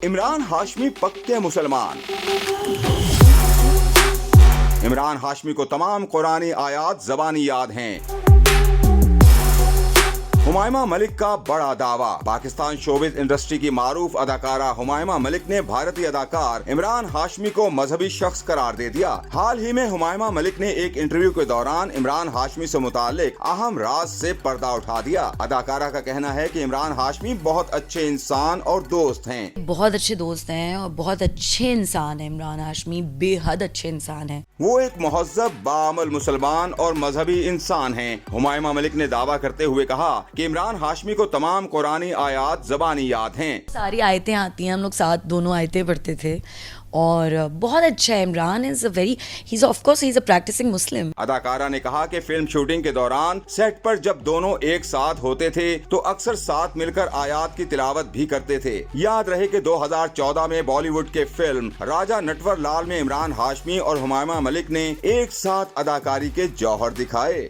इमरान हाशमी पक्के मुसलमान। इमरान हाशमी को तमाम कुरानी आयात ज़बानी याद हैं। हुमायमा मलिक का बड़ा दावा। पाकिस्तान शोबिज इंडस्ट्री की मारूफ अदाकारा हुमायमा मलिक ने भारतीय अदाकार इमरान हाशमी को मजहबी शख्स करार दे दिया। हाल ही में हुमायमा मलिक ने एक इंटरव्यू के दौरान इमरान हाशमी से मुताल्लिक अहम राज से पर्दा उठा दिया। अदाकारा का कहना है कि इमरान हाशमी बहुत अच्छे इंसान और दोस्त हैं। बहुत अच्छे दोस्त हैं और बहुत अच्छे इंसान हैं। इमरान हाशमी बेहद अच्छे इंसान हैं। वो एक मुहज़्ज़ब, बाअमल मुसलमान और मजहबी इंसान हैं। हुमायमा मलिक ने दावा करते हुए कहा कि इमरान हाशमी को तमाम कुरानी आयात ज़बानी याद हैं। सारी आयतें आती हैं, हम लोग साथ दोनों आयतें पढ़ते थे और बहुत अच्छा है। इमरान इज अ प्रैक्टिसिंग मुस्लिम। अदाकारा ने कहा कि फिल्म शूटिंग के दौरान सेट पर जब दोनों एक साथ होते थे तो अक्सर साथ मिलकर आयात की तिलावत भी करते थे। याद रहे कि 2014 में बॉलीवुड के फिल्म राजा नटवर लाल में इमरान हाशमी और हुमायमा मलिक ने एक साथ अदाकारी के जौहर दिखाए।